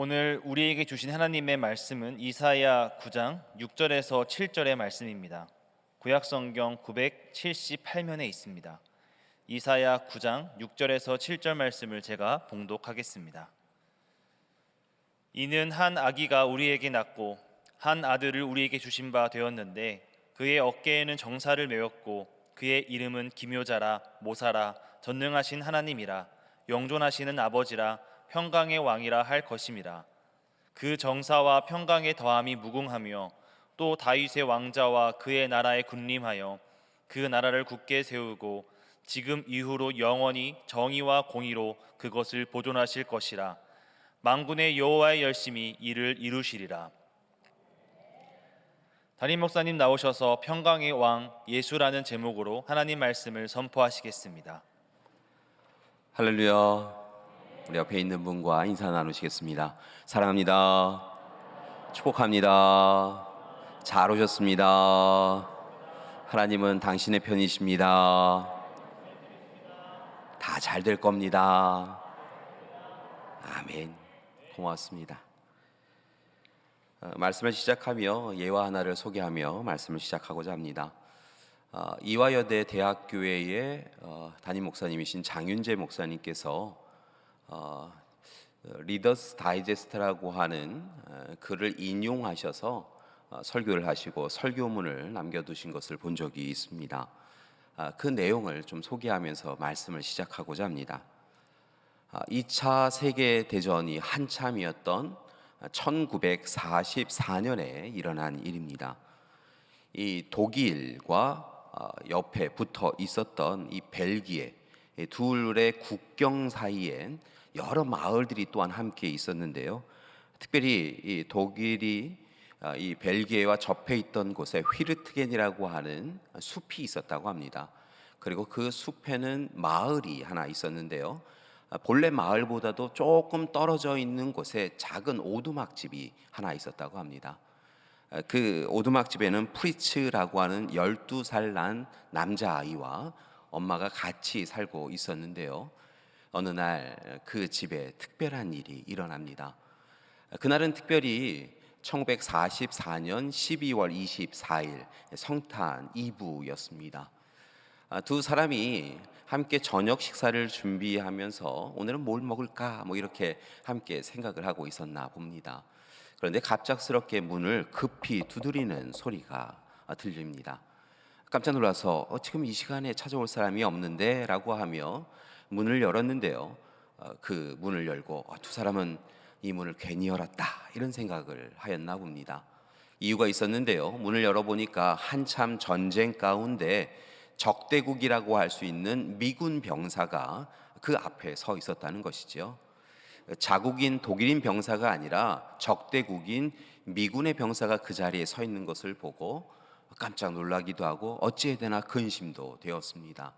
오늘 우리에게 주신 하나님의 말씀은 이사야 9장 6절에서 7절의 말씀입니다. 구약성경 978면에 있습니다. 이사야 9장 6절에서 7절 말씀을 제가 봉독하겠습니다. 이는 한 아기가 우리에게 낳고 한 아들을 우리에게 주신 바 되었는데 그의 어깨에는 정사를 메었고 그의 이름은 기묘자라 모사라 전능하신 하나님이라 영존하시는 아버지라 평강의 왕이라 할 것임이라. 그 정사와 평강의 더함이 무궁하며 또 다윗의 왕자와 그의 나라에 군림하여 그 나라를 굳게 세우고 지금 이후로 영원히 정의와 공의로 그것을 보존하실 것이라. 만군의 여호와의 열심히 이를 이루시리라. 담임 목사님 나오셔서 평강의 왕 예수라는 제목으로 하나님 말씀을 선포하시겠습니다. 할렐루야. 우리 옆에 있는 분과 인사 나누시겠습니다. 사랑합니다. 축복합니다. 잘 오셨습니다. 하나님은 당신의 편이십니다. 다 잘 될 겁니다. 아멘. 고맙습니다. 말씀을 시작하며 예화 하나를 소개하며 말씀을 시작하고자 합니다. 이화여대 대학교회의 담임 목사님이신 장윤재 목사님께서 리더스 다이제스트라고 하는 글을 인용하셔서 설교를 하시고 설교문을 남겨두신 것을 본 적이 있습니다. 그 내용을 좀 소개하면서 말씀을 시작하고자 합니다. 2차 세계대전이 한참이었던 1944년에 일어난 일입니다. 이 독일과 옆에 붙어 있었던 이 벨기에 둘의 국경 사이엔 여러 마을들이 또한 함께 있었는데요. 특별히 이 독일이 이 벨기에와 접해 있던 곳에 휘르트겐이라고 하는 숲이 있었다고 합니다. 그리고 그 숲에는 마을이 하나 있었는데요. 본래 마을보다도 조금 떨어져 있는 곳에 작은 오두막집이 하나 있었다고 합니다. 그 오두막집에는 프리츠라고 하는 12살 난 남자아이와 엄마가 같이 살고 있었는데요. 어느 날 그 집에 특별한 일이 일어납니다. 그날은 특별히 1944년 12월 24일 성탄 이브였습니다. 두 사람이 함께 저녁 식사를 준비하면서 오늘은 뭘 먹을까 이렇게 함께 생각을 하고 있었나 봅니다. 그런데 갑작스럽게 문을 급히 두드리는 소리가 들립니다. 깜짝 놀라서 지금 이 시간에 찾아올 사람이 없는데 라고 하며 문을 열었는데요. 그 문을 열고 두 사람은 이 문을 괜히 열었다 이런 생각을 하였나 봅니다. 이유가 있었는데요. 문을 열어보니까 한참 전쟁 가운데 적대국이라고 할 수 있는 미군 병사가 그 앞에 서 있었다는 것이죠. 자국인 독일인 병사가 아니라 적대국인 미군의 병사가 그 자리에 서 있는 것을 보고 깜짝 놀라기도 하고 어찌해야 되나 근심도 되었습니다.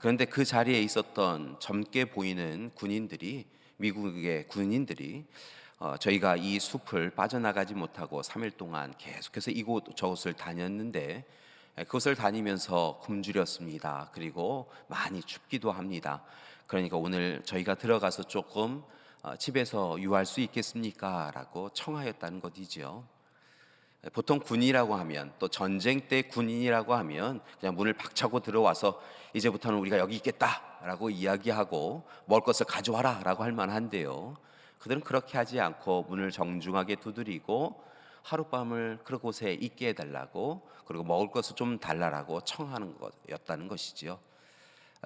그런데 그 자리에 있었던 젊게 보이는 군인들이 미국의 군인들이 저희가 이 숲을 빠져나가지 못하고 3일 동안 계속해서 이곳 저곳을 다녔는데 그것을 다니면서 굶주렸습니다. 그리고 많이 춥기도 합니다. 그러니까 오늘 저희가 들어가서 조금 집에서 유할 수 있겠습니까? 라고 청하였다는 것이죠. 보통 군이라고 하면 또 전쟁 때 군인이라고 하면 그냥 문을 박차고 들어와서 이제부터는 우리가 여기 있겠다라고 이야기하고 먹을 것을 가져와라 라고 할 만한데요. 그들은 그렇게 하지 않고 문을 정중하게 두드리고 하룻밤을 그곳에 있게 해달라고 그리고 먹을 것을 좀 달라라고 청하는 것이었다는 것이지요.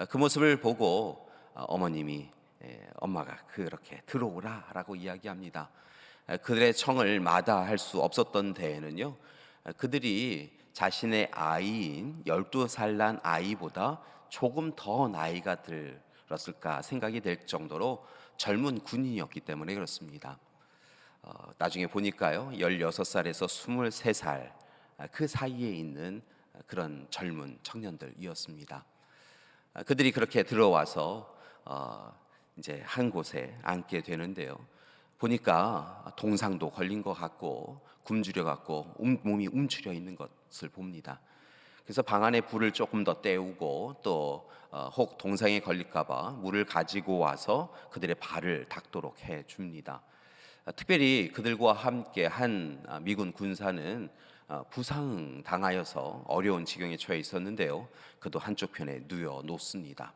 그 모습을 보고 엄마가 그렇게 들어오라라고 이야기합니다. 그들의 청을 마다할 수 없었던 데에는요, 그들이 자신의 아이인 12살 난 아이보다 조금 더 나이가 들었을까 생각이 될 정도로 젊은 군인이었기 때문에 그렇습니다. 나중에 보니까요 16살에서 23살 그 사이에 있는 그런 젊은 청년들이었습니다. 그들이 그렇게 들어와서 이제 한 곳에 앉게 되는데요. 보니까 동상도 걸린 것 같고 굶주려 갖고 몸이 움츠려 있는 것을 봅니다. 그래서 방 안에 불을 조금 더 때우고 또 혹 동상에 걸릴까 봐 물을 가지고 와서 그들의 발을 닦도록 해 줍니다. 특별히 그들과 함께 한 미군 군사는 부상당하여서 어려운 지경에 처해 있었는데요. 그도 한쪽 편에 누워 놓습니다.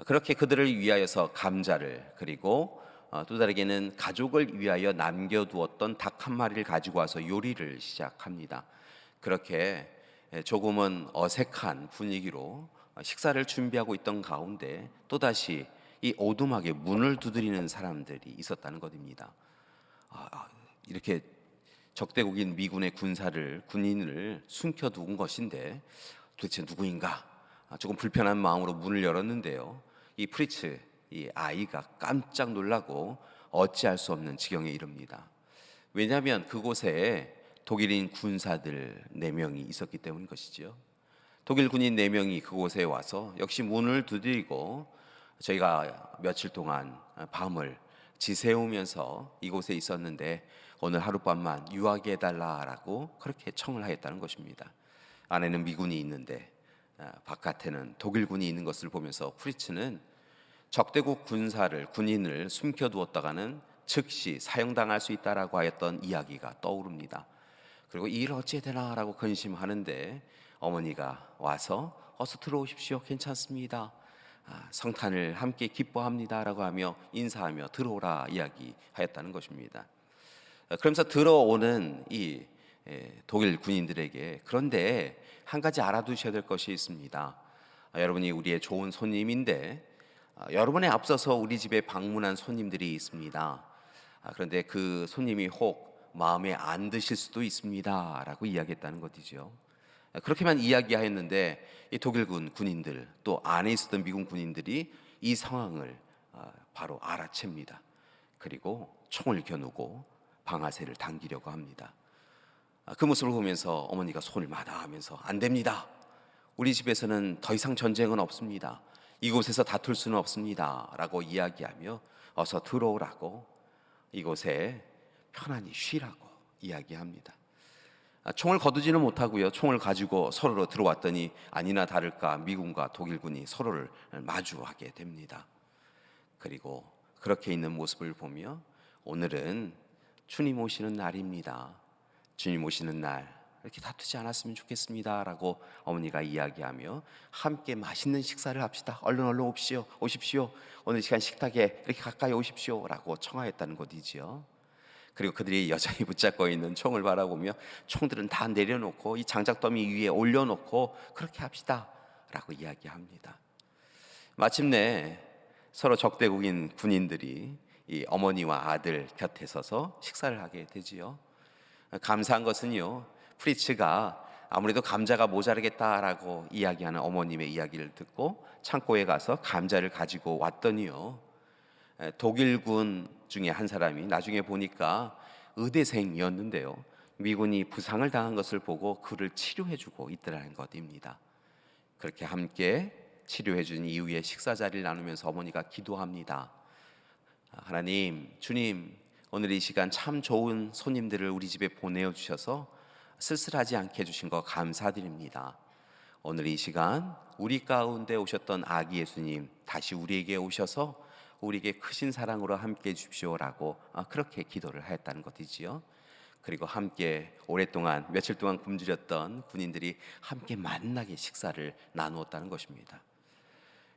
그렇게 그들을 위하여서 감자를, 그리고 또 다르게는 가족을 위하여 남겨두었던 닭 한 마리를 가지고 와서 요리를 시작합니다. 그렇게 조금은 어색한 분위기로 식사를 준비하고 있던 가운데 또다시 이 오두막에 문을 두드리는 사람들이 있었다는 것입니다. 이렇게 적대국인 미군의 군인을 숨겨둔 것인데 도대체 누구인가? 조금 불편한 마음으로 문을 열었는데요. 이 프리츠, 이 아이가 깜짝 놀라고 어찌할 수 없는 지경에 이릅니다. 왜냐하면 그곳에 독일인 군사들 4명이 있었기 때문인 것이죠. 독일 군인 4명이 그곳에 와서 역시 문을 두드리고 저희가 며칠 동안 밤을 지새우면서 이곳에 있었는데 오늘 하룻밤만 유하게 해달라라고 그렇게 청을 하였다는 것입니다. 안에는 미군이 있는데 바깥에는 독일군이 있는 것을 보면서 프리츠는 적대국 군인을 숨겨두었다가는 즉시 사형당할 수 있다라고 하였던 이야기가 떠오릅니다. 그리고 이 일 어찌해야 되나라고 근심하는데 어머니가 와서 어서 들어오십시오. 괜찮습니다. 성탄을 함께 기뻐합니다라고 하며 인사하며 들어오라 이야기하였다는 것입니다. 그러면서 들어오는 이 독일 군인들에게 그런데 한 가지 알아두셔야 될 것이 있습니다. 여러분이 우리의 좋은 손님인데 여러분에 앞서서 우리 집에 방문한 손님들이 있습니다. 그런데 그 손님이 혹 마음에 안 드실 수도 있습니다 라고 이야기했다는 것이죠. 그렇게만 이야기하였는데 이 독일군 군인들 또 안에 있었던 미군 군인들이 이 상황을 바로 알아챕니다. 그리고 총을 겨누고 방아쇠를 당기려고 합니다. 그 모습을 보면서 어머니가 손을 마다하면서 안 됩니다. 우리 집에서는 더 이상 전쟁은 없습니다. 이곳에서 다툴 수는 없습니다 라고 이야기하며 어서 들어오라고 이곳에 편안히 쉬라고 이야기합니다. 총을 거두지는 못하고요. 총을 가지고 서로로 들어왔더니 아니나 다를까 미군과 독일군이 서로를 마주하게 됩니다. 그리고 그렇게 있는 모습을 보며 오늘은 주님 오시는 날입니다. 주님 오시는 날 이렇게 다투지 않았으면 좋겠습니다 라고 어머니가 이야기하며 함께 맛있는 식사를 합시다. 얼른 오십시오. 오늘 시간 식탁에 이렇게 가까이 오십시오 라고 청하였다는 것이지요. 그리고 그들이 여전히 붙잡고 있는 총을 바라보며 총들은 다 내려놓고 이 장작더미 위에 올려놓고 그렇게 합시다 라고 이야기합니다. 마침내 서로 적대국인 군인들이 이 어머니와 아들 곁에 서서 식사를 하게 되지요. 감사한 것은요, 프리츠가 아무래도 감자가 모자르겠다라고 이야기하는 어머님의 이야기를 듣고 창고에 가서 감자를 가지고 왔더니요, 독일군 중에 한 사람이 나중에 보니까 의대생이었는데요, 미군이 부상을 당한 것을 보고 그를 치료해주고 있더라는 것입니다. 그렇게 함께 치료해준 이후에 식사 자리를 나누면서 어머니가 기도합니다. 하나님, 주님, 오늘 이 시간 참 좋은 손님들을 우리 집에 보내어 주셔서 쓸쓸하지 않게 해주신 거 감사드립니다. 오늘 이 시간 우리 가운데 오셨던 아기 예수님 다시 우리에게 오셔서 우리에게 크신 사랑으로 함께 해주십시오라고 그렇게 기도를 하였다는 것이지요. 그리고 함께 오랫동안 며칠 동안 굶주렸던 군인들이 함께 만나게 식사를 나누었다는 것입니다.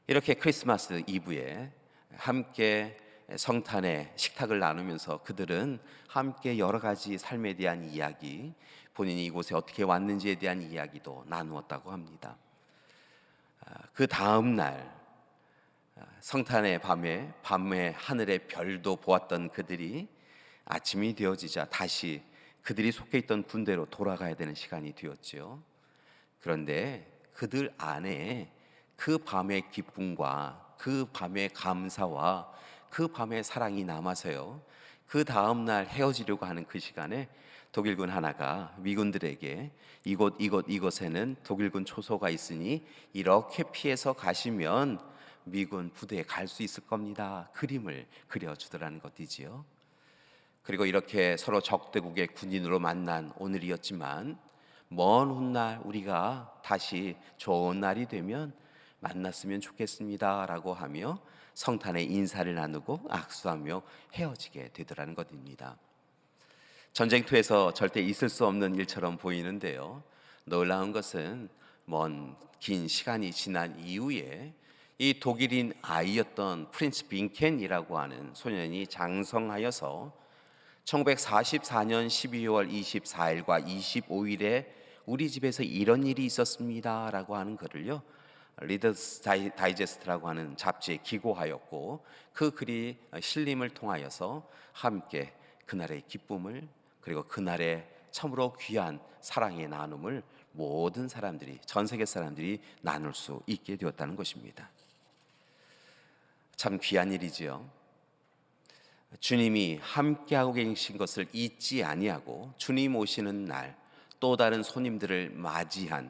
이렇게 크리스마스 이브에 함께 성탄의 식탁을 나누면서 그들은 함께 여러 가지 삶에 대한 이야기, 본인이 이곳에 어떻게 왔는지에 대한 이야기도 나누었다고 합니다. 그 다음 날 성탄의 밤에 하늘의 별도 보았던 그들이 아침이 되어지자 다시 그들이 속해 있던 군대로 돌아가야 되는 시간이 되었지요. 그런데 그들 안에 그 밤의 기쁨과 그 밤의 감사와 그 밤의 사랑이 남아서요, 그 다음날 헤어지려고 하는 그 시간에 독일군 하나가 미군들에게 이곳에는 독일군 초소가 있으니 이렇게 피해서 가시면 미군 부대에 갈 수 있을 겁니다, 그림을 그려주더라는 것이지요. 그리고 이렇게 서로 적대국의 군인으로 만난 오늘이었지만 먼 훗날 우리가 다시 좋은 날이 되면 만났으면 좋겠습니다라고 하며 성탄의 인사를 나누고 악수하며 헤어지게 되더라는 것입니다. 전쟁터에서 절대 있을 수 없는 일처럼 보이는데요. 놀라운 것은 긴 시간이 지난 이후에 이 독일인 아이였던 프린츠 빈켄이라고 하는 소년이 장성하여서 1944년 12월 24일과 25일에 우리 집에서 이런 일이 있었습니다 라고 하는 글을요, 리더스 다이제스트라고 하는 잡지에 기고하였고, 그 글이 실림을 통하여서 함께 그날의 기쁨을, 그리고 그날의 참으로 귀한 사랑의 나눔을 모든 사람들이, 전 세계 사람들이 나눌 수 있게 되었다는 것입니다. 참 귀한 일이지요. 주님이 함께하고 계신 것을 잊지 아니하고 주님 오시는 날 또 다른 손님들을 맞이한,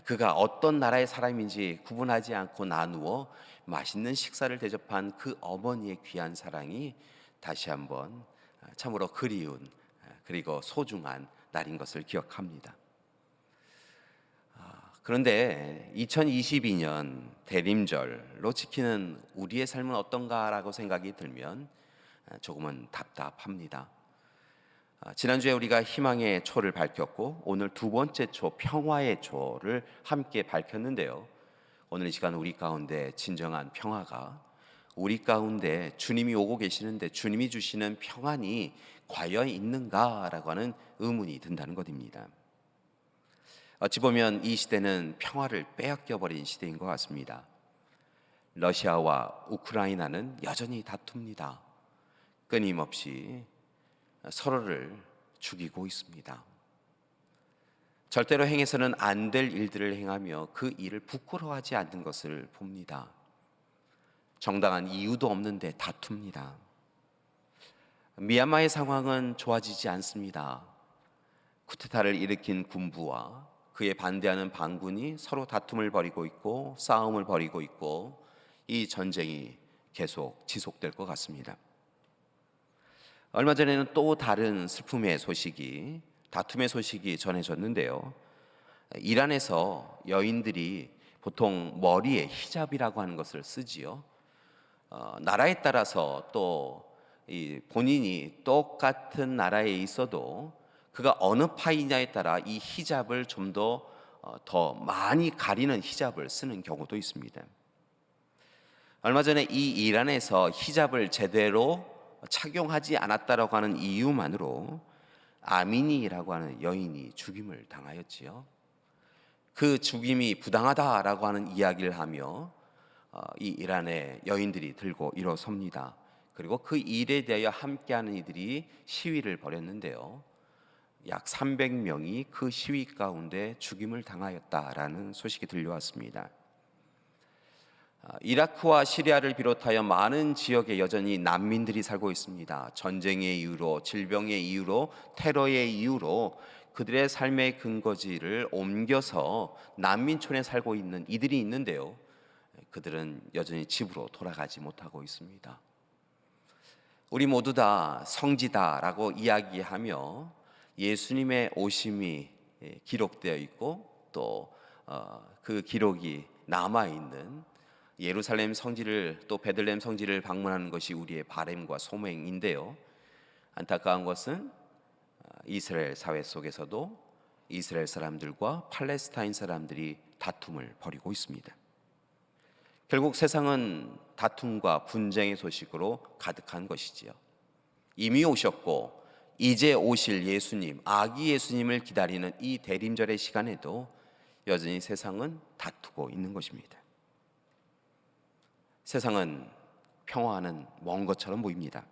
그가 어떤 나라의 사람인지 구분하지 않고 나누어 맛있는 식사를 대접한 그 어머니의 귀한 사랑이 다시 한번 참으로 그리운, 그리고 소중한 날인 것을 기억합니다. 그런데 2022년 대림절로 지키는 우리의 삶은 어떤가라고 생각이 들면 조금은 답답합니다. 지난주에 우리가 희망의 초를 밝혔고, 오늘 두 번째 초, 평화의 초를 함께 밝혔는데요. 오늘 이 시간 우리 가운데 진정한 평화가, 우리 가운데 주님이 오고 계시는데 주님이 주시는 평안이 과연 있는가라고 하는 의문이 든다는 것입니다. 어찌 보면 이 시대는 평화를 빼앗겨버린 시대인 것 같습니다. 러시아와 우크라이나는 여전히 다툽니다. 끊임없이 서로를 죽이고 있습니다. 절대로 행해서는 안 될 일들을 행하며 그 일을 부끄러워하지 않는 것을 봅니다. 정당한 이유도 없는데 다툽니다. 미얀마의 상황은 좋아지지 않습니다. 쿠데타를 일으킨 군부와 그에 반대하는 반군이 서로 다툼을 벌이고 있고 싸움을 벌이고 있고, 이 전쟁이 계속 지속될 것 같습니다. 얼마 전에는 또 다른 슬픔의 소식이, 다툼의 소식이 전해졌는데요. 이란에서 여인들이 보통 머리에 히잡이라고 하는 것을 쓰지요. 나라에 따라서 또 본인이 똑같은 나라에 있어도 그가 어느 파이냐에 따라 이 히잡을 좀 더 많이 가리는 히잡을 쓰는 경우도 있습니다. 얼마 전에 이 이란에서 히잡을 제대로 착용하지 않았다라고 하는 이유만으로 아미니라고 하는 여인이 죽임을 당하였지요. 그 죽임이 부당하다라고 하는 이야기를 하며 이 이란의 여인들이 들고 일어섭니다. 그리고 그 일에 대하여 함께하는 이들이 시위를 벌였는데요. 약 300명이 그 시위 가운데 죽임을 당하였다라는 소식이 들려왔습니다. 이라크와 시리아를 비롯하여 많은 지역에 여전히 난민들이 살고 있습니다. 전쟁의 이유로, 질병의 이유로, 테러의 이유로 그들의 삶의 근거지를 옮겨서 난민촌에 살고 있는 이들이 있는데요. 그들은 여전히 집으로 돌아가지 못하고 있습니다. 우리 모두 다 성지다라고 이야기하며 예수님의 오심이 기록되어 있고 또 그 기록이 남아있는 예루살렘 성지를, 또 베들레헴 성지를 방문하는 것이 우리의 바람과 소명인데요. 안타까운 것은 이스라엘 사회 속에서도 이스라엘 사람들과 팔레스타인 사람들이 다툼을 벌이고 있습니다. 결국 세상은 다툼과 분쟁의 소식으로 가득한 것이지요. 이미 오셨고 이제 오실 예수님, 아기 예수님을 기다리는 이 대림절의 시간에도 여전히 세상은 다투고 있는 것입니다. 세상은 평화는 먼 것처럼 보입니다.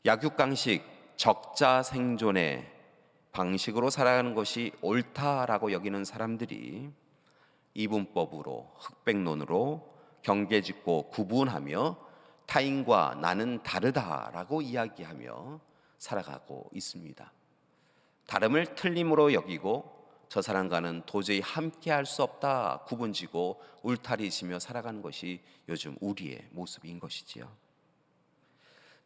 약육강식, 적자 생존의 방식으로 살아가는 것이 옳다라고 여기는 사람들이 이분법으로, 흑백론으로 경계짓고 구분하며 타인과 나는 다르다라고 이야기하며 살아가고 있습니다. 다름을 틀림으로 여기고 저 사람과는 도저히 함께할 수 없다 구분지고 울타리지며 살아가는 것이 요즘 우리의 모습인 것이지요.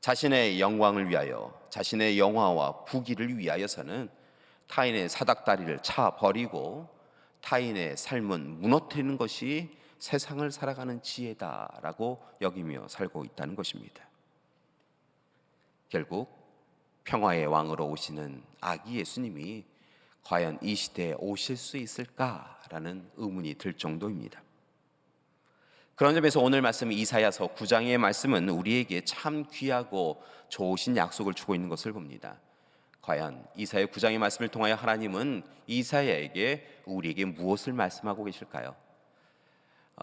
자신의 영광을 위하여, 자신의 영화와 부귀를 위하여서는 타인의 사닥다리를 차 버리고 타인의 삶은 무너뜨리는 것이 세상을 살아가는 지혜다라고 여기며 살고 있다는 것입니다. 결국 평화의 왕으로 오시는 아기 예수님이 과연 이 시대에 오실 수 있을까라는 의문이 들 정도입니다. 그런 점에서 오늘 말씀 이사야서 9장의 말씀은 우리에게 참 귀하고 좋으신 약속을 주고 있는 것을 봅니다. 과연 이사야 9장의 말씀을 통하여 하나님은 이사야에게 우리에게 무엇을 말씀하고 계실까요?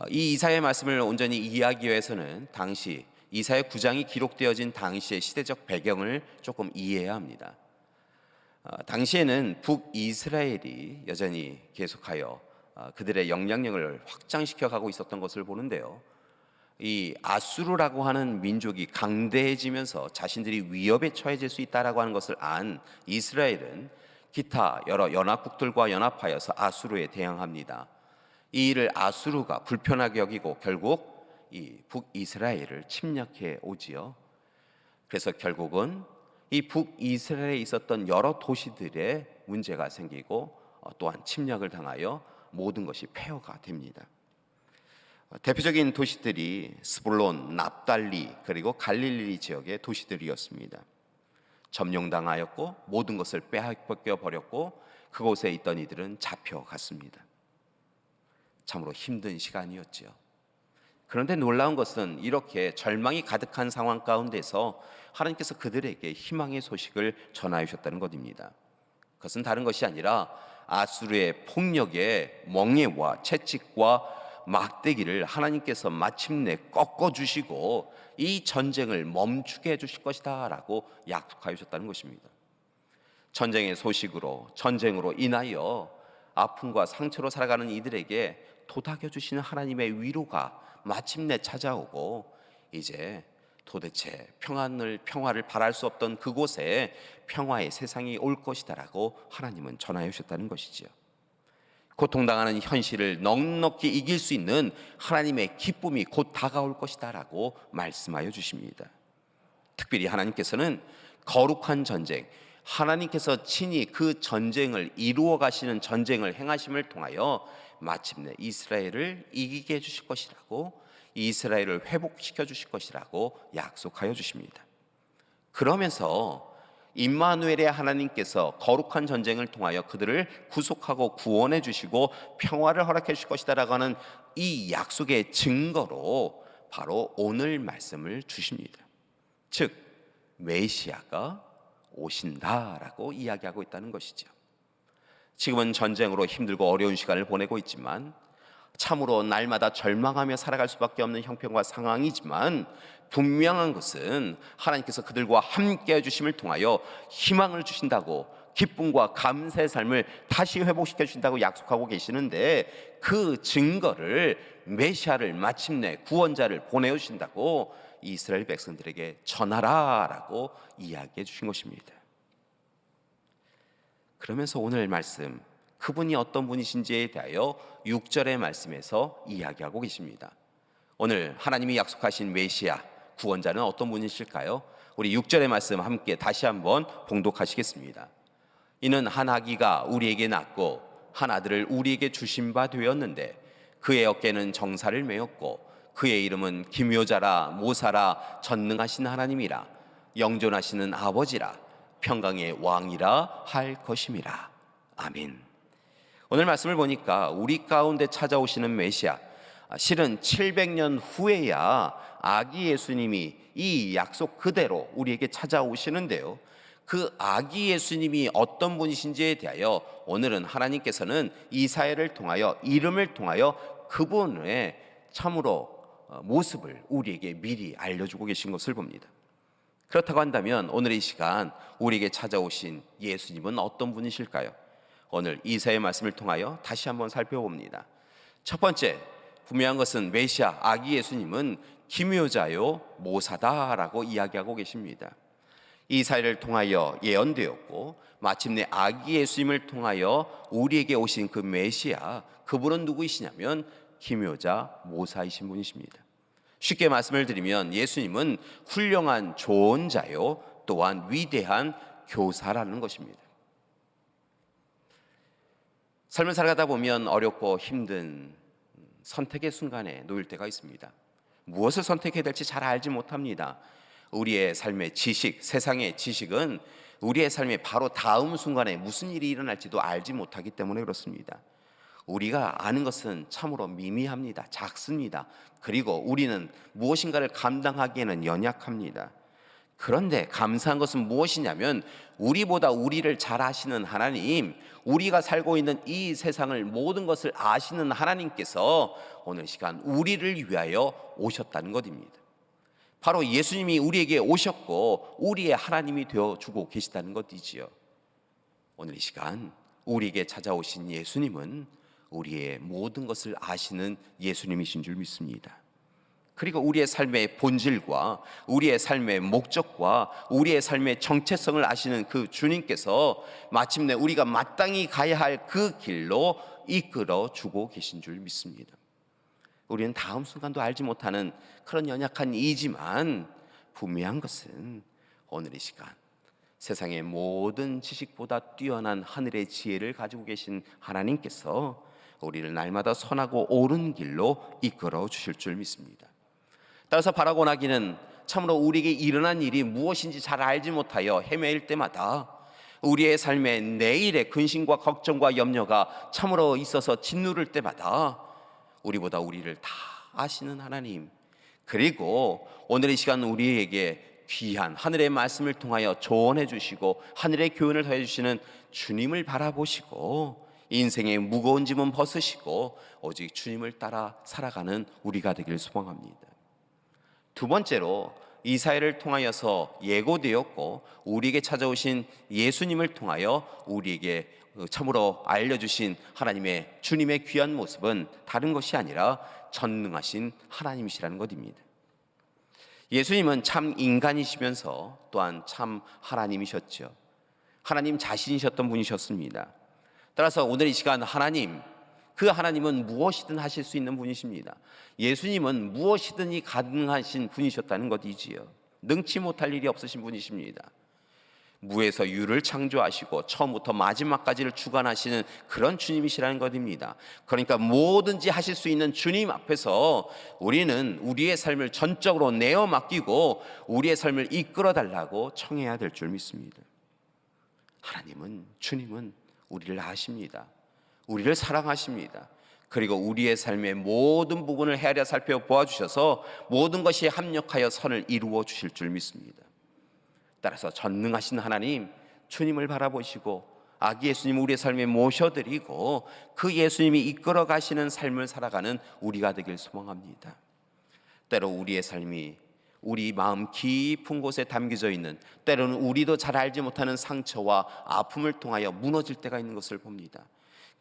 이 이사야의 말씀을 온전히 이해하기 위해서는 당시 이사야 9장이 기록되어진 당시의 시대적 배경을 조금 이해해야 합니다. 당시에는 북이스라엘이 여전히 계속하여 그들의 영향력을 확장시켜 가고 있었던 것을 보는데요. 이 아수르라고 하는 민족이 강대해지면서 자신들이 위협에 처해질 수 있다라고 하는 것을 안 이스라엘은 기타 여러 연합국들과 연합하여서 아수르에 대항합니다. 이 일을 아수르가 불편하게 여기고 결국 이 북이스라엘을 침략해 오지요. 그래서 결국은 이 북이스라엘에 있었던 여러 도시들의 문제가 생기고 또한 침략을 당하여 모든 것이 폐허가 됩니다. 대표적인 도시들이 스불론, 납달리 그리고 갈릴리 지역의 도시들이었습니다. 점령당하였고 모든 것을 빼앗겨 버렸고 그곳에 있던 이들은 잡혀갔습니다. 참으로 힘든 시간이었지요. 그런데 놀라운 것은 이렇게 절망이 가득한 상황 가운데서 하나님께서 그들에게 희망의 소식을 전하여 주셨다는 것입니다. 그것은 다른 것이 아니라 아수르의 폭력의 멍에와 채찍과 막대기를 하나님께서 마침내 꺾어주시고 이 전쟁을 멈추게 해주실 것이다 라고 약속하여 주셨다는 것입니다. 전쟁의 소식으로 전쟁으로 인하여 아픔과 상처로 살아가는 이들에게 도닥여 주시는 하나님의 위로가 마침내 찾아오고 이제 도대체 평화를 바랄 수 없던 그곳에 평화의 세상이 올 것이다라고 하나님은 전하여 주셨다는 것이지요. 고통당하는 현실을 넉넉히 이길 수 있는 하나님의 기쁨이 곧 다가올 것이다라고 말씀하여 주십니다. 특별히 하나님께서는 거룩한 전쟁, 하나님께서 친히 그 전쟁을 이루어 가시는 전쟁을 행하심을 통하여 마침내 이스라엘을 이기게 해주실 것이라고, 이스라엘을 회복시켜 주실 것이라고 약속하여 주십니다. 그러면서 임마누엘의 하나님께서 거룩한 전쟁을 통하여 그들을 구속하고 구원해 주시고 평화를 허락해 주실 것이다라고 하는 이 약속의 증거로 바로 오늘 말씀을 주십니다. 즉 메시아가 오신다라고 이야기하고 있다는 것이죠. 지금은 전쟁으로 힘들고 어려운 시간을 보내고 있지만 참으로 날마다 절망하며 살아갈 수밖에 없는 형편과 상황이지만 분명한 것은 하나님께서 그들과 함께 해주심을 통하여 희망을 주신다고, 기쁨과 감사의 삶을 다시 회복시켜 주신다고 약속하고 계시는데 그 증거를 메시아를 마침내 구원자를 보내어 주신다고 이스라엘 백성들에게 전하라라고 이야기해 주신 것입니다. 그러면서 오늘 말씀, 그분이 어떤 분이신지에 대하여 6절의 말씀에서 이야기하고 계십니다. 오늘 하나님이 약속하신 메시아 구원자는 어떤 분이실까요? 우리 6절의 말씀 함께 다시 한번 봉독하시겠습니다. 이는 한 아기가 우리에게 낳고 한 아들을 우리에게 주신 바 되었는데 그의 어깨는 정사를 메었고 그의 이름은 기묘자라 모사라 전능하신 하나님이라 영존하시는 아버지라 평강의 왕이라 할 것임이라. 아멘. 오늘 말씀을 보니까 우리 가운데 찾아오시는 메시아, 실은 700년 후에야 아기 예수님이 이 약속 그대로 우리에게 찾아오시는데요, 그 아기 예수님이 어떤 분이신지에 대하여 오늘은 하나님께서는 이사야를 통하여, 이름을 통하여 그분의 참으로 모습을 우리에게 미리 알려주고 계신 것을 봅니다. 그렇다고 한다면 오늘 이 시간 우리에게 찾아오신 예수님은 어떤 분이실까요? 오늘 이사야의 말씀을 통하여 다시 한번 살펴봅니다. 첫 번째, 분명한 것은 메시아 아기 예수님은 기묘자요 모사다라고 이야기하고 계십니다. 이사야를 통하여 예언되었고 마침내 아기 예수님을 통하여 우리에게 오신 그 메시아, 그분은 누구이시냐면 기묘자 모사이신 분이십니다. 쉽게 말씀을 드리면 예수님은 훌륭한 조언자요 또한 위대한 교사라는 것입니다. 삶을 살아가다 보면 어렵고 힘든 선택의 순간에 놓일 때가 있습니다. 무엇을 선택해야 될지 잘 알지 못합니다. 우리의 삶의 지식, 세상의 지식은 우리의 삶의 바로 다음 순간에 무슨 일이 일어날지도 알지 못하기 때문에 그렇습니다. 우리가 아는 것은 참으로 미미합니다. 작습니다. 그리고 우리는 무엇인가를 감당하기에는 연약합니다. 그런데 감사한 것은 무엇이냐면 우리보다 우리를 잘 아시는 하나님, 우리가 살고 있는 이 세상을 모든 것을 아시는 하나님께서 오늘 시간 우리를 위하여 오셨다는 것입니다. 바로 예수님이 우리에게 오셨고 우리의 하나님이 되어주고 계시다는 것이지요. 오늘 이 시간 우리에게 찾아오신 예수님은 우리의 모든 것을 아시는 예수님이신 줄 믿습니다. 그리고 우리의 삶의 본질과 우리의 삶의 목적과 우리의 삶의 정체성을 아시는 그 주님께서 마침내 우리가 마땅히 가야 할 그 길로 이끌어 주고 계신 줄 믿습니다. 우리는 다음 순간도 알지 못하는 그런 연약한 이지만 분명한 것은 오늘 이 시간 세상의 모든 지식보다 뛰어난 하늘의 지혜를 가지고 계신 하나님께서 우리를 날마다 선하고 옳은 길로 이끌어 주실 줄 믿습니다. 따라서 바라고 나기는 참으로 우리에게 일어난 일이 무엇인지 잘 알지 못하여 헤매일 때마다 우리의 삶에 내일의 근심과 걱정과 염려가 참으로 있어서 짓누를 때마다 우리보다 우리를 다 아시는 하나님, 그리고 오늘 이 시간 우리에게 귀한 하늘의 말씀을 통하여 조언해 주시고 하늘의 교훈을 더해 주시는 주님을 바라보시고 인생의 무거운 짐은 벗으시고 오직 주님을 따라 살아가는 우리가 되길 소망합니다. 두 번째로 이사야를 통하여서 예고되었고 우리에게 찾아오신 예수님을 통하여 우리에게 참으로 알려주신 하나님의 주님의 귀한 모습은 다른 것이 아니라 전능하신 하나님이시라는 것입니다. 예수님은 참 인간이시면서 또한 참 하나님이셨죠. 하나님 자신이셨던 분이셨습니다. 따라서 오늘 이 시간 하나님, 그 하나님은 무엇이든 하실 수 있는 분이십니다. 예수님은 무엇이든지 가능하신 분이셨다는 것이지요. 능치 못할 일이 없으신 분이십니다. 무에서 유를 창조하시고 처음부터 마지막까지를 주관하시는 그런 주님이시라는 것입니다. 그러니까 뭐든지 하실 수 있는 주님 앞에서 우리는 우리의 삶을 전적으로 내어 맡기고 우리의 삶을 이끌어 달라고 청해야 될 줄 믿습니다. 하나님은, 주님은 우리를 아십니다. 우리를 사랑하십니다. 그리고 우리의 삶의 모든 부분을 헤아려 살펴보아 주셔서 모든 것이 합력하여 선을 이루어 주실 줄 믿습니다. 따라서 전능하신 하나님, 주님을 바라보시고 아기 예수님 우리의 삶에 모셔드리고 그 예수님이 이끌어 가시는 삶을 살아가는 우리가 되길 소망합니다. 때로 우리의 삶이 우리 마음 깊은 곳에 담겨져 있는, 때로는 우리도 잘 알지 못하는 상처와 아픔을 통하여 무너질 때가 있는 것을 봅니다.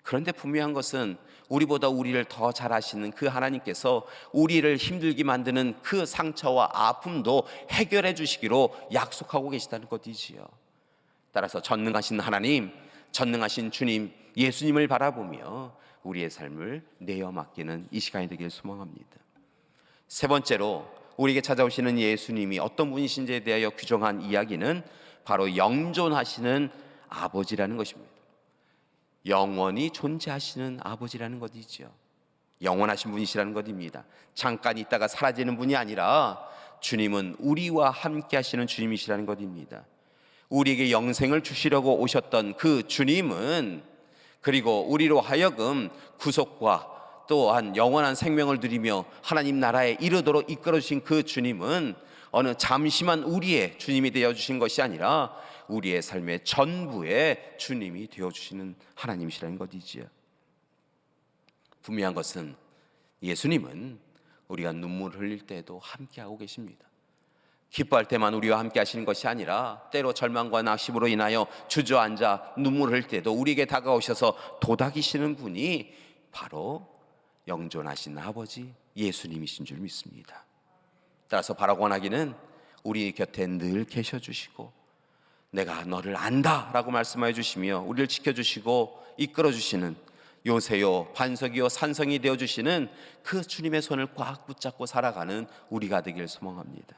그런데 분명한 것은 우리보다 우리를 더 잘 아시는 그 하나님께서 우리를 힘들게 만드는 그 상처와 아픔도 해결해 주시기로 약속하고 계시다는 것이지요. 따라서 전능하신 하나님, 전능하신 주님 예수님을 바라보며 우리의 삶을 내어 맡기는 이 시간이 되길 소망합니다. 세 번째로 우리에게 찾아오시는 예수님이 어떤 분이신지에 대하여 규정한 이야기는 바로 영존하시는 아버지라는 것입니다. 영원히 존재하시는 아버지라는 것이죠. 영원하신 분이시라는 것입니다. 잠깐 있다가 사라지는 분이 아니라 주님은 우리와 함께 하시는 주님이시라는 것입니다. 우리에게 영생을 주시려고 오셨던 그 주님은, 그리고 우리로 하여금 구속과 또한 영원한 생명을 누리며 하나님 나라에 이르도록 이끌어주신 그 주님은 어느 잠시만 우리의 주님이 되어주신 것이 아니라 우리의 삶의 전부의 주님이 되어주시는 하나님이시라는 것이지요. 분명한 것은 예수님은 우리가 눈물을 흘릴 때에도 함께하고 계십니다. 기뻐할 때만 우리와 함께 하시는 것이 아니라 때로 절망과 낙심으로 인하여 주저앉아 눈물을 흘릴 때도 우리에게 다가오셔서 도닥이시는 분이 바로 영존하신 아버지 예수님이신 줄 믿습니다. 따라서 바라고 원하기는 우리 곁에 늘 계셔주시고 내가 너를 안다 라고 말씀해 주시며 우리를 지켜주시고 이끌어주시는 요새요 반석이요 산성이 되어주시는 그 주님의 손을 꽉 붙잡고 살아가는 우리가 되길 소망합니다.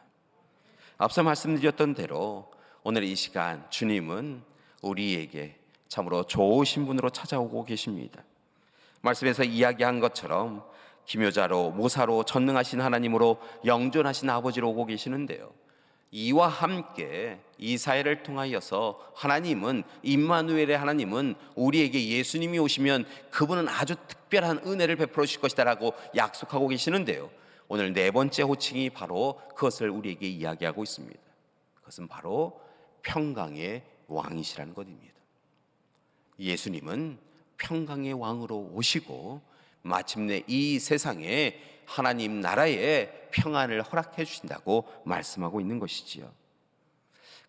앞서 말씀드렸던 대로 오늘 이 시간 주님은 우리에게 참으로 좋으신 분으로 찾아오고 계십니다. 말씀에서 이야기한 것처럼 기묘자로 모사로 전능하신 하나님으로 영존하신 아버지로 오고 계시는데요. 이와 함께 이 사회를 통하여서 하나님은, 임마누엘의 하나님은 우리에게 예수님이 오시면 그분은 아주 특별한 은혜를 베풀어 주실 것이다라고 약속하고 계시는데요. 오늘 네 번째 호칭이 바로 그것을 우리에게 이야기하고 있습니다. 그것은 바로 평강의 왕이시라는 것입니다. 예수님은 평강의 왕으로 오시고 마침내 이 세상에 하나님 나라에 평안을 허락해 주신다고 말씀하고 있는 것이지요.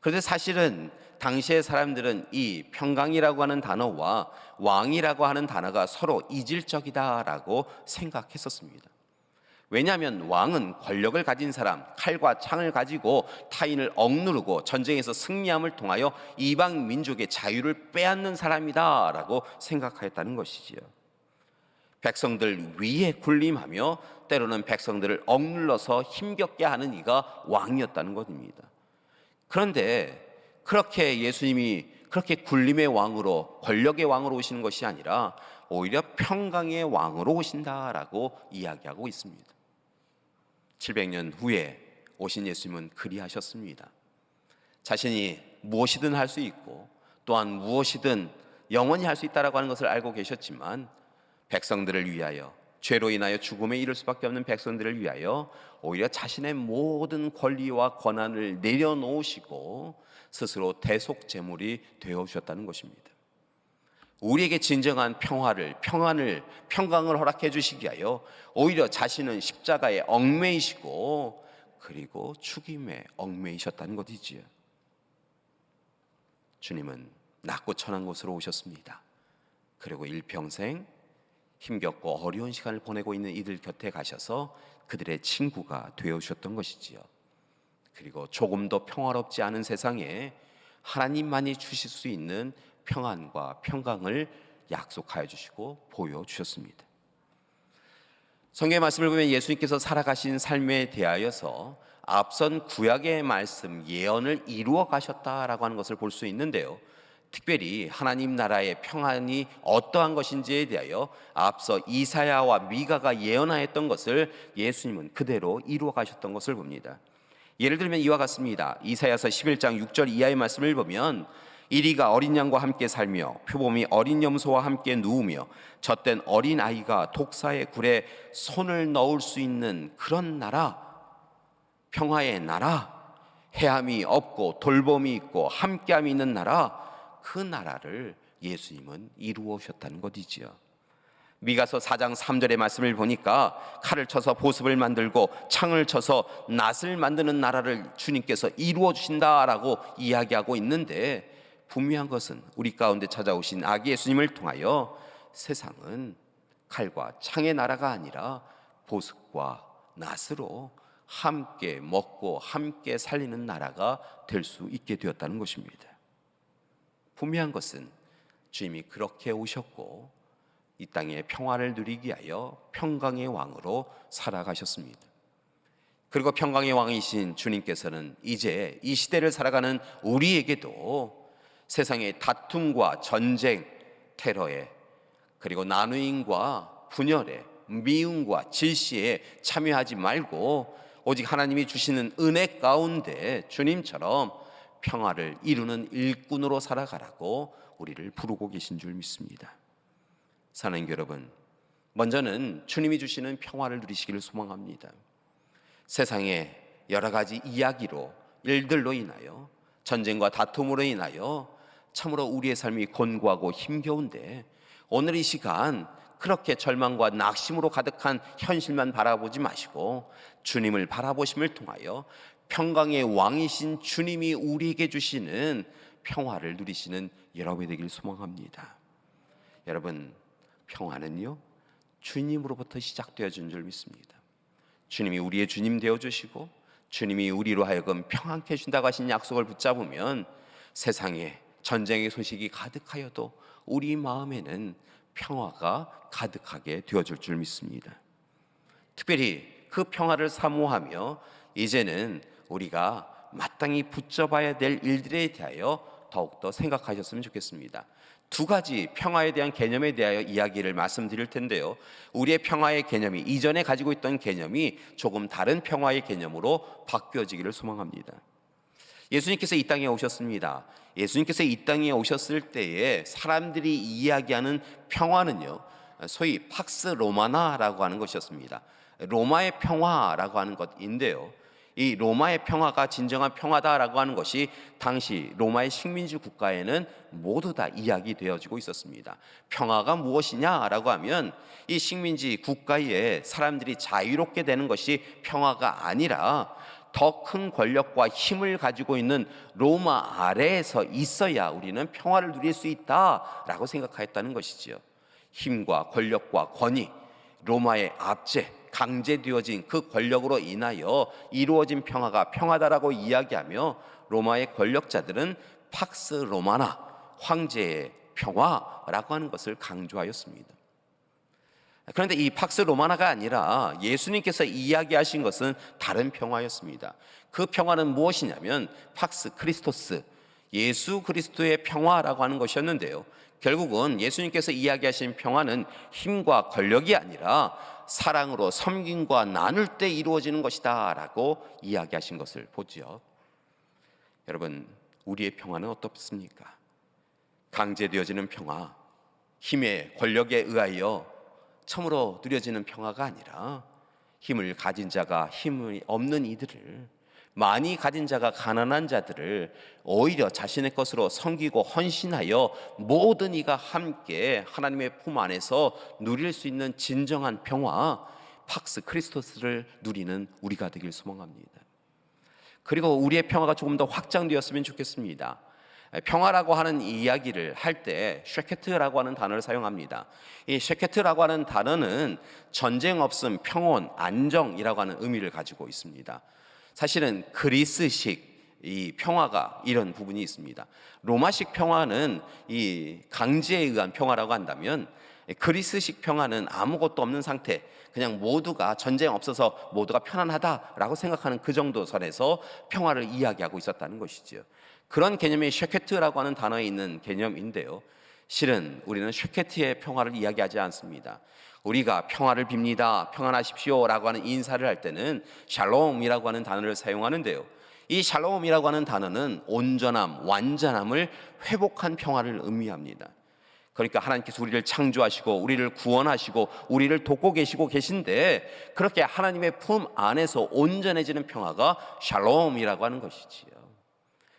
그런데 사실은 당시의 사람들은 이 평강이라고 하는 단어와 왕이라고 하는 단어가 서로 이질적이다라고 생각했었습니다. 왜냐하면 왕은 권력을 가진 사람, 칼과 창을 가지고 타인을 억누르고 전쟁에서 승리함을 통하여 이방 민족의 자유를 빼앗는 사람이다라고 생각하였다는 것이지요. 백성들 위에 군림하며 때로는 백성들을 억눌러서 힘겹게 하는 이가 왕이었다는 것입니다. 그런데 그렇게 예수님이 그렇게 군림의 왕으로, 권력의 왕으로 오시는 것이 아니라 오히려 평강의 왕으로 오신다라고 이야기하고 있습니다. 700년 후에 오신 예수님은 그리하셨습니다. 자신이 무엇이든 할 수 있고 또한 무엇이든 영원히 할 수 있다라고 하는 것을 알고 계셨지만, 백성들을 위하여, 죄로 인하여 죽음에 이를 수밖에 없는 백성들을 위하여 오히려 자신의 모든 권리와 권한을 내려놓으시고 스스로 대속제물이 되어주셨다는 것입니다. 우리에게 진정한 평강을 허락해 주시기 위하여 오히려 자신은 십자가에 얽매이시고 그리고 죽임에 얽매이셨다는 것이지요. 주님은 낮고 천한 곳으로 오셨습니다. 그리고 일평생 힘겹고 어려운 시간을 보내고 있는 이들 곁에 가셔서 그들의 친구가 되어주셨던 것이지요. 그리고 조금도 평화롭지 않은 세상에 하나님만이 주실 수 있는 평안과 평강을 약속하여 주시고 보여주셨습니다. 성경의 말씀을 보면 예수님께서 살아가신 삶에 대하여서 앞선 구약의 말씀, 예언을 이루어 가셨다라고 하는 것을 볼 수 있는데요. 특별히 하나님 나라의 평안이 어떠한 것인지에 대하여 앞서 이사야와 미가가 예언하였던 것을 예수님은 그대로 이루어 가셨던 것을 봅니다. 예를 들면 이와 같습니다. 이사야서 11장 6절 이하의 말씀을 보면 이리가 어린 양과 함께 살며 표범이 어린 염소와 함께 누우며 젖된 어린 아이가 독사의 굴에 손을 넣을 수 있는 그런 나라, 평화의 나라, 해함이 없고 돌봄이 있고 함께함이 있는 나라, 그 나라를 예수님은 이루어 오셨다는 것이지요. 미가서 4장 3절의 말씀을 보니까 칼을 쳐서 보습을 만들고 창을 쳐서 낫을 만드는 나라를 주님께서 이루어 주신다라고 이야기하고 있는데, 분명한 것은 우리 가운데 찾아오신 아기 예수님을 통하여 세상은 칼과 창의 나라가 아니라 보습과 낫으로 함께 먹고 함께 살리는 나라가 될 수 있게 되었다는 것입니다. 분명한 것은 주님이 그렇게 오셨고 이 땅에 평화를 누리기 위하여 평강의 왕으로 살아가셨습니다. 그리고 평강의 왕이신 주님께서는 이제 이 시대를 살아가는 우리에게도 세상의 다툼과 전쟁, 테러에, 그리고 나누임과 분열에, 미움과 질시에 참여하지 말고 오직 하나님이 주시는 은혜 가운데 주님처럼 평화를 이루는 일꾼으로 살아가라고 우리를 부르고 계신 줄 믿습니다. 사랑하는 여러분, 먼저는 주님이 주시는 평화를 누리시기를 소망합니다. 세상에 여러 가지 이야기로, 일들로 인하여, 전쟁과 다툼으로 인하여 참으로 우리의 삶이 곤고하고 힘겨운데, 오늘 이 시간 그렇게 절망과 낙심으로 가득한 현실만 바라보지 마시고 주님을 바라보심을 통하여 평강의 왕이신 주님이 우리에게 주시는 평화를 누리시는 여러분이 되길 소망합니다. 여러분, 평화는요 주님으로부터 시작되어진 줄 믿습니다. 주님이 우리의 주님 되어주시고 주님이 우리로 하여금 평안케 해준다고 하신 약속을 붙잡으면 세상에 전쟁의 소식이 가득하여도 우리 마음에는 평화가 가득하게 되어줄 줄 믿습니다. 특별히 그 평화를 사모하며 이제는 우리가 마땅히 붙잡아야 될 일들에 대하여 더욱더 생각하셨으면 좋겠습니다. 두 가지 평화에 대한 개념에 대하여 이야기를 말씀드릴 텐데요. 우리의 평화의 개념이 이전에 가지고 있던 개념이 조금 다른 평화의 개념으로 바뀌어지기를 소망합니다. 예수님께서 이 땅에 오셨습니다. 예수님께서 이 땅에 오셨을 때에 사람들이 이야기하는 평화는요, 소위 팍스 로마나라고 하는 것이었습니다. 로마의 평화라고 하는 것인데요, 이 로마의 평화가 진정한 평화다라고 하는 것이 당시 로마의 식민지 국가에는 모두 다 이야기되어지고 있었습니다. 평화가 무엇이냐라고 하면 이 식민지 국가에 사람들이 자유롭게 되는 것이 평화가 아니라 더 큰 권력과 힘을 가지고 있는 로마 아래에서 있어야 우리는 평화를 누릴 수 있다라고 생각하였다는 것이지요. 힘과 권력과 권위, 로마의 압제, 강제되어진 그 권력으로 인하여 이루어진 평화가 평화다라고 이야기하며 로마의 권력자들은 팍스 로마나, 황제의 평화라고 하는 것을 강조하였습니다. 그런데 이 팍스 로마나가 아니라 예수님께서 이야기하신 것은 다른 평화였습니다. 그 평화는 무엇이냐면 팍스 크리스토스, 예수 그리스도의 평화라고 하는 것이었는데요, 결국은 예수님께서 이야기하신 평화는 힘과 권력이 아니라 사랑으로 섬김과 나눌 때 이루어지는 것이다 라고 이야기하신 것을 보지요. 여러분, 우리의 평화는 어떻습니까? 강제되어지는 평화, 힘의 권력에 의하여 처음으로 누려지는 평화가 아니라 힘을 가진 자가 힘이 없는 이들을, 많이 가진 자가 가난한 자들을 오히려 자신의 것으로 섬기고 헌신하여 모든 이가 함께 하나님의 품 안에서 누릴 수 있는 진정한 평화, 팍스 크리스토스를 누리는 우리가 되길 소망합니다. 그리고 우리의 평화가 조금 더 확장되었으면 좋겠습니다. 평화라고 하는 이야기를 할 때 쉐케트라고 하는 단어를 사용합니다. 이 쉐케트라고 하는 단어는 전쟁 없음, 평온, 안정이라고 하는 의미를 가지고 있습니다. 사실은 그리스식 이 평화가 이런 부분이 있습니다. 로마식 평화는 이 강제에 의한 평화라고 한다면, 그리스식 평화는 아무것도 없는 상태, 그냥 모두가 전쟁 없어서 모두가 편안하다라고 생각하는 그 정도 선에서 평화를 이야기하고 있었다는 것이죠. 그런 개념이 쉐케트라고 하는 단어에 있는 개념인데요, 실은 우리는 쉐케트의 평화를 이야기하지 않습니다. 우리가 평화를 빕니다, 평안하십시오 라고 하는 인사를 할 때는 샬롬이라고 하는 단어를 사용하는데요, 이 샬롬이라고 하는 단어는 온전함, 완전함을 회복한 평화를 의미합니다. 그러니까 하나님께서 우리를 창조하시고 우리를 구원하시고 우리를 돕고 계신데, 그렇게 하나님의 품 안에서 온전해지는 평화가 샬롬이라고 하는 것이지요.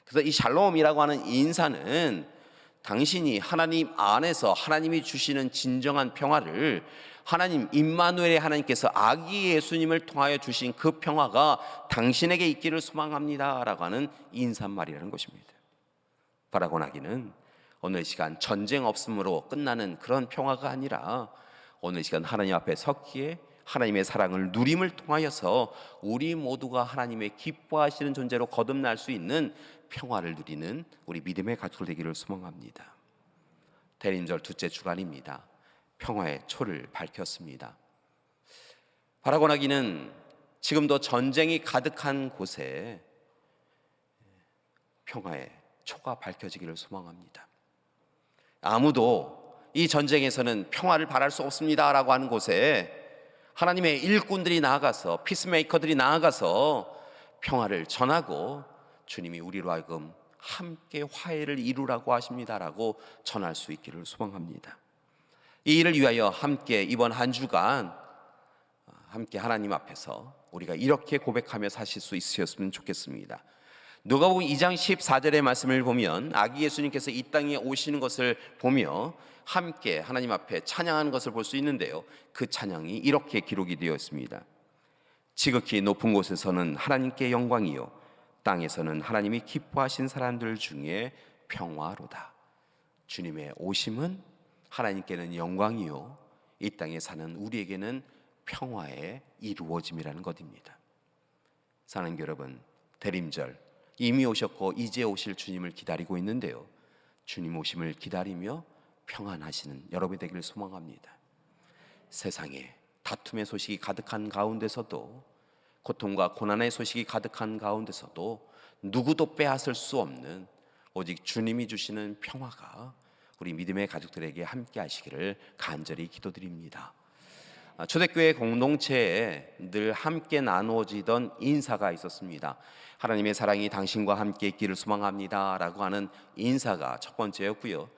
그래서 이 샬롬이라고 하는 인사는 당신이 하나님 안에서 하나님이 주시는 진정한 평화를, 하나님 임마누엘의 하나님께서 아기 예수님을 통하여 주신 그 평화가 당신에게 있기를 소망합니다 라고 하는 인사말이라는 것입니다. 바라고 나기는 오늘 시간 전쟁 없음으로 끝나는 그런 평화가 아니라, 오늘 시간 하나님 앞에 섰기에 하나님의 사랑을 누림을 통하여서 우리 모두가 하나님의 기뻐하시는 존재로 거듭날 수 있는 평화를 누리는 우리 믿음의 가족들 되기를 소망합니다. 대림절 둘째 주간입니다. 평화의 초를 밝혔습니다. 바라고 나기는 지금도 전쟁이 가득한 곳에 평화의 초가 밝혀지기를 소망합니다. 아무도 이 전쟁에서는 평화를 바랄 수 없습니다라고 하는 곳에 하나님의 일꾼들이 나아가서, 피스메이커들이 나아가서 평화를 전하고, 주님이 우리로 하여금 함께 화해를 이루라고 하십니다라고 전할 수 있기를 소망합니다. 이 일을 위하여 함께 이번 한 주간 함께 하나님 앞에서 우리가 이렇게 고백하며 사실 수 있으셨으면 좋겠습니다. 누가복음 2장 14절의 말씀을 보면 아기 예수님께서 이 땅에 오시는 것을 보며 함께 하나님 앞에 찬양하는 것을 볼 수 있는데요, 그 찬양이 이렇게 기록이 되어 있습니다. 지극히 높은 곳에서는 하나님께 영광이요, 땅에서는 하나님이 기뻐하신 사람들 중에 평화로다. 주님의 오심은 하나님께는 영광이요, 이 땅에 사는 우리에게는 평화의 이루어짐이라는 것입니다. 사랑하는 여러분, 대림절 이미 오셨고 이제 오실 주님을 기다리고 있는데요, 주님 오심을 기다리며 평안하시는 여러분이 되기를 소망합니다. 세상에 다툼의 소식이 가득한 가운데서도, 고통과 고난의 소식이 가득한 가운데서도 누구도 빼앗을 수 없는 오직 주님이 주시는 평화가 우리 믿음의 가족들에게 함께 하시기를 간절히 기도드립니다. 초대교회 공동체에 늘 함께 나누어지던 인사가 있었습니다. 하나님의 사랑이 당신과 함께 있기를 소망합니다 라고 하는 인사가 첫 번째였고요.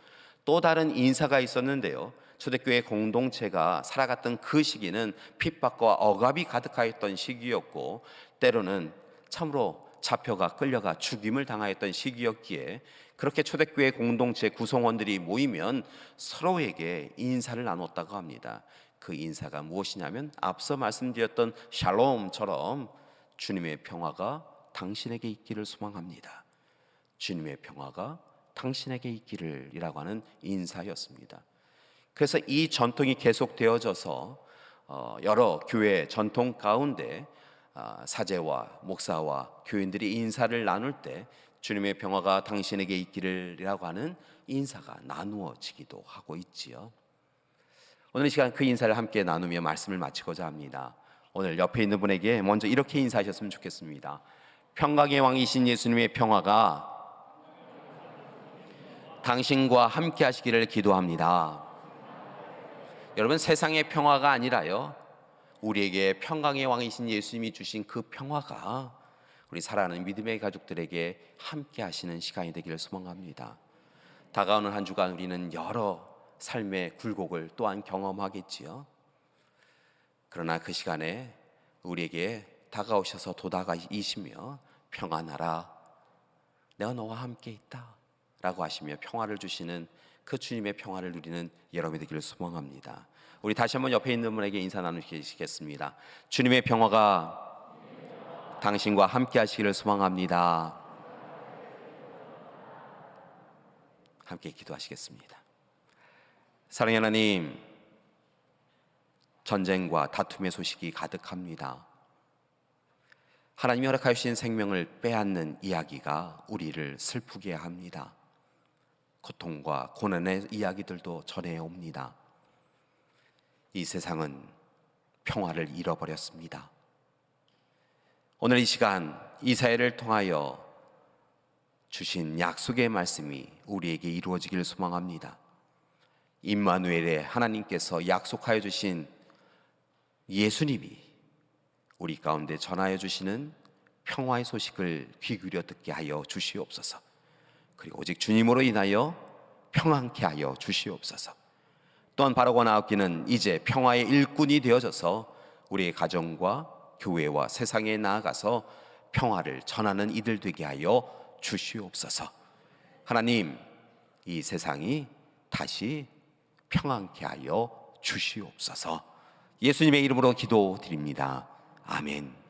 또 다른 인사가 있었는데요, 초대교회 공동체가 살아갔던 그 시기는 핍박과 억압이 가득하였던 시기였고, 때로는 참으로 잡혀가 끌려가 죽임을 당하였던 시기였기에 그렇게 초대교회 공동체 구성원들이 모이면 서로에게 인사를 나눴다고 합니다. 그 인사가 무엇이냐면 앞서 말씀드렸던 샬롬처럼 주님의 평화가 당신에게 있기를 소망합니다. 주님의 평화가 당신에게 있기를 이라고 하는 인사였습니다. 그래서 이 전통이 계속되어져서 여러 교회 전통 가운데 사제와 목사와 교인들이 인사를 나눌 때 주님의 평화가 당신에게 있기를 이라고 하는 인사가 나누어지기도 하고 있지요. 오늘 이 시간 그 인사를 함께 나누며 말씀을 마치고자 합니다. 오늘 옆에 있는 분에게 먼저 이렇게 인사하셨으면 좋겠습니다. 평강의 왕이신 예수님의 평화가 당신과 함께 하시기를 기도합니다. 여러분, 세상의 평화가 아니라요, 우리에게 평강의 왕이신 예수님이 주신 그 평화가 우리 사랑하는 믿음의 가족들에게 함께 하시는 시간이 되기를 소망합니다. 다가오는 한 주간 우리는 여러 삶의 굴곡을 또한 경험하겠지요. 그러나 그 시간에 우리에게 다가오셔서 도닥이시며 평안하라, 내가 너와 함께 있다 라고 하시며 평화를 주시는 그 주님의 평화를 누리는 여러분이 되기를 소망합니다. 우리 다시 한번 옆에 있는 분에게 인사 나누시겠습니다. 주님의 평화가 당신과 함께 하시기를 소망합니다. 함께 기도하시겠습니다. 사랑의 하나님, 전쟁과 다툼의 소식이 가득합니다. 하나님이 허락하신 생명을 빼앗는 이야기가 우리를 슬프게 합니다. 고통과 고난의 이야기들도 전해옵니다. 이 세상은 평화를 잃어버렸습니다. 오늘 이 시간 이사야를 통하여 주신 약속의 말씀이 우리에게 이루어지기를 소망합니다. 임마누엘의 하나님께서 약속하여 주신 예수님이 우리 가운데 전하여 주시는 평화의 소식을 귀 기울여 듣게 하여 주시옵소서. 그리고 오직 주님으로 인하여 평안케 하여 주시옵소서. 또한 바라고 나아가기는 이제 평화의 일꾼이 되어져서 우리의 가정과 교회와 세상에 나아가서 평화를 전하는 이들 되게 하여 주시옵소서. 하나님, 이 세상이 다시 평안케 하여 주시옵소서. 예수님의 이름으로 기도드립니다. 아멘.